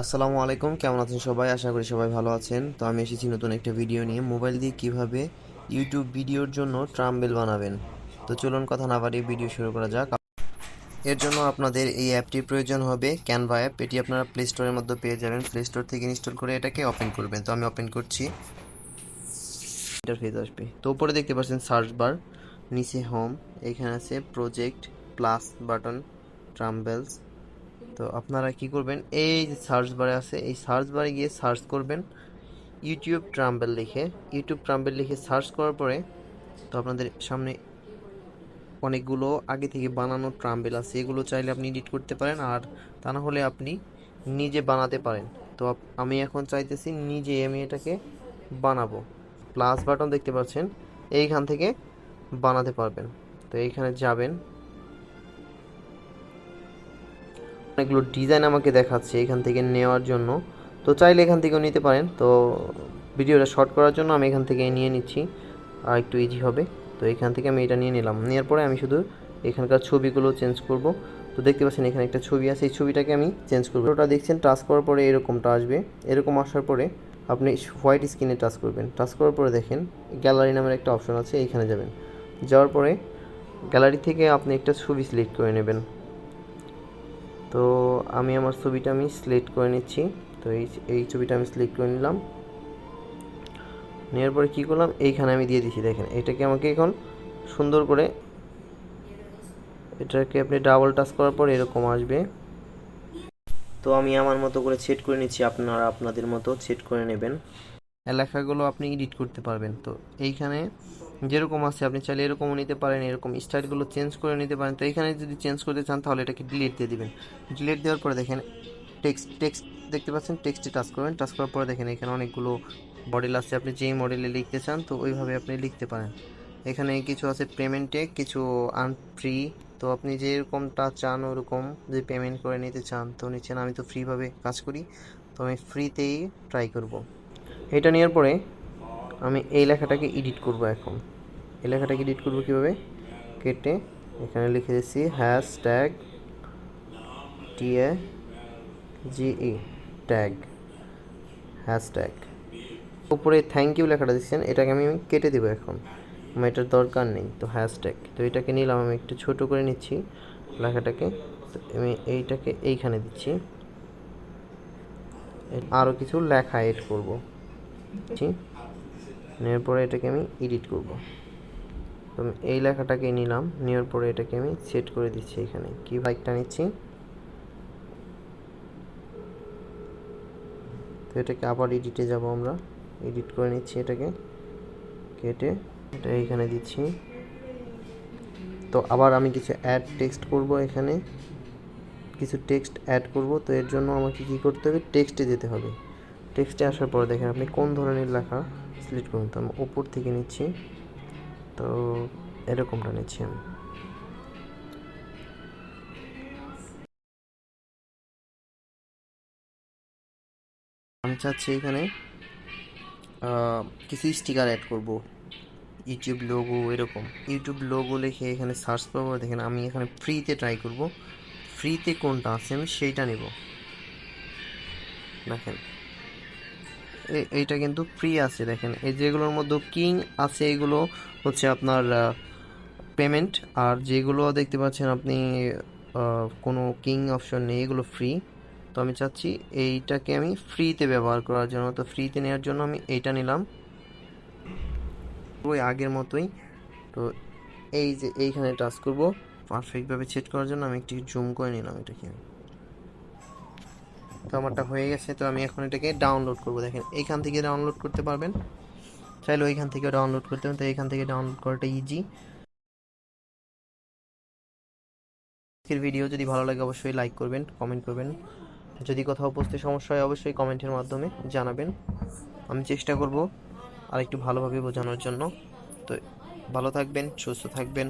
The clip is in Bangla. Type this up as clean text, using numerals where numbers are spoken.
আসসালামু আলাইকুম, কেমন আছেন সবাই? আশা করি সবাই ভালো আছেন। তো আমি এসেছি নতুন একটা ভিডিও নিয়ে, মোবাইল দিয়ে কিভাবে ইউটিউব ভিডিওর জন্য ট্রাম্বেল বানাবেন। তো চলুন কথা না বাড়িয়ে ভিডিও শুরু করা যাক। এর জন্য আপনাদের এই অ্যাপটির প্রয়োজন হবে, ক্যানভা অ্যাপ। এটি আপনারা প্লে স্টোরের মধ্যে পেয়ে যাবেন। প্লে স্টোর থেকে ইনস্টল করে এটাকে ওপেন করবেন। তো আমি ওপেন করছি, ইন্টারফেস আসবে। তো উপরে দেখতে পাচ্ছেন সার্চ বার, নিচে হোম, এখানে আছে প্রজেক্ট প্লাস বাটন ট্রাম্বেলস। তো আপনারা কি করবেন, এই যে সার্চ বারে আছে, এই সার্চ বারে গিয়ে সার্চ করবেন ইউটিউব ট্রাম্বেল লিখে সার্চ করার পরে তো আপনাদের সামনে অনেকগুলো আগে থেকে বানানো ট্রাম্বেল আছে, এগুলো চাইলে আপনি এডিট করতে পারেন, আর তা না হলে আপনি নিজে বানাতে পারেন। তো আমি এখন চাইতেছি নিজে আমি এটাকে বানাবো। প্লাস বাটন দেখতে পাচ্ছেন, এইখান থেকে বানাতে পারবেন। তো এইখানে যাবেন, অনেকগুলো ডিজাইন আমাকে দেখাচ্ছে এখান থেকে নেওয়ার জন্য। তো চাইলে এখান থেকেও নিতে পারেন। তো ভিডিওটা শর্ট করার জন্য আমি এখান থেকে নিয়ে নিচ্ছি, আর একটু ইজি হবে। তো এখান থেকে আমি এটা নিয়ে নিলাম। নেওয়ার পরে আমি শুধু এখানকার ছবিগুলো চেঞ্জ করব। তো দেখতে পাচ্ছেন এখানে একটা ছবি আছে, এই ছবিটাকে আমি চেঞ্জ করবো। ওটা দেখছেন টাচ করার পরে এরকমটা আসবে। এরকম আসার পরে আপনি হোয়াইট স্ক্রিনে টাচ করবেন। টাচ করার পরে দেখেন গ্যালারি নামের একটা অপশন আছে, এইখানে যাবেন। যাওয়ার পরে গ্যালারি থেকে আপনি একটা ছবি সিলেক্ট করে নেবেন। তো আমি আমার ছবিটা সিলেক্ট করে নিচ্ছি। তো এই ছবিটা আমি সিলেক্ট করে নিলাম। নেওয়ার পরে কী করলাম, এইখানে আমি দিয়ে দিচ্ছি। দেখেন এটাকে আমাকে এখন সুন্দর করে, এটাকে আপনি ডাবল টাচ করার পর এরকম আসবে। তো আমি আমার মতো করে সেট করে নিচ্ছি, আপনারা আপনাদের মতো সেট করে নেবেন। লেখাগুলো আপনি এডিট করতে পারবেন। তো এইখানে যেরকম আছে আপনি চাইলে এরকমও নিতে পারেন, এরকম স্টাইলগুলো চেঞ্জ করে নিতে পারেন। তো এখানে যদি চেঞ্জ করতে চান তাহলে এটাকে ডিলিট দিয়ে দিবেন। ডিলিট দেওয়ার পরে দেখেন টেক্সট দেখতে পাচ্ছেন, টেক্সটে টাচ করবেন। টাচ করার পরে দেখেন এখানে অনেকগুলো মডেল আছে, আপনি যেই মডেলে লিখতে চান তো ওইভাবে আপনি লিখতে পারেন। এখানে কিছু আছে পেমেন্টে, কিছু ফ্রি। তো আপনি যেরকমটা চান ওরকম যদি পেমেন্ট করে নিতে চান তো নিচ্ছেন। আমি তো ফ্রিভাবে কাজ করি, তো আমি ফ্রিতেই ট্রাই করব। এটা নেওয়ার পরে আমি এই লেখাটাকে এডিট করব। এখন এই লেখাটাকে এডিট করব কীভাবে, কেটে এখানে লিখে দিচ্ছি হ্যাশট্যাগ TAGE ট্যাগ, হ্যাশট্যাগ। উপরে থ্যাংক ইউ লেখাটা দিচ্ছেন, এটাকে আমি কেটে দেবো। এখন আমার এটার দরকার নেই। তো হ্যাশট্যাগ, তো এটাকে নিলাম, আমি একটু ছোট করে নিচ্ছি লেখাটাকে। তো আমি এইটাকে এইখানে দিচ্ছি, আরও কিছু লেখা এড করব। নেওয়ার পরে এটাকে আমি এডিট করব। তো আমি এই লেখাটাকে নিলাম, নেওয়ার পরে এটাকে আমি সেট করে দিচ্ছি। এখানে কি বাইকটা নিচ্ছি, তো এটাকে আবার এডিটে যাব, আমরা এডিট করে নিচ্ছি, এটাকে কেটে এটা এইখানে দিচ্ছি। তো আবার আমি কিছু অ্যাড টেক্সট করব, এখানে কিছু টেক্সট অ্যাড করব। তো এর জন্য আমাকে কী করতে হবে, টেক্সটে যেতে হবে। টেক্সটে আসার পরে দেখেন আপনি কোন ধরনের লেখা সিলেক্ট করুন। তো আমি উপর থেকে নিচ্ছি, তো এরকমটা নিচ্ছি আমি চাচ্ছি এখানে কিছু স্টিকার অ্যাড করব, ইউটিউব লোগো, এরকম ইউটিউব লোগো লিখে এখানে সার্চ করবো। দেখেন আমি এখানে ফ্রিতে ট্রাই করব, ফ্রিতে কোনটা আছে আমি সেইটা নেব। দেখেন এইটা কিন্তু ফ্রি আছে। দেখেন এই যেগুলোর মধ্যে কিং আছে এগুলো হচ্ছে আপনার পেমেন্ট, আর যেগুলো দেখতে পাচ্ছেন আপনি কোনো কিং অপশন নেই, এগুলো ফ্রি। তো আমি চাচ্ছি এইটাকে আমি ফ্রিতে ব্যবহার করার জন্য। তো ফ্রিতে নেওয়ার জন্য আমি এইটা নিলাম ওই আগের মতোই। তো এই যে এইখানে টাচ করব পারফেক্টভাবে সেট করার জন্য, আমি একটু জুম করে নিলাম এটাকে। তো আমারটা হয়ে গেছে। তো আমি এখন এটাকে ডাউনলোড করব। দেখেন এইখান থেকে ডাউনলোড করতে পারবেন, চাইলে ওইখান থেকে ডাউনলোড করতে পারেন। তো এইখান থেকে ডাউনলোড করাটা ইজি। আজকের ভিডিও যদি ভালো লাগে অবশ্যই লাইক করবেন, কমেন্ট করবেন। যদি কোথাও বুঝতে সমস্যা হয় অবশ্যই কমেন্টের মাধ্যমে জানাবেন। আমি চেষ্টা করব আর একটু ভালোভাবে বোঝানোর জন্য। তো ভালো থাকবেন, সুস্থ থাকবেন।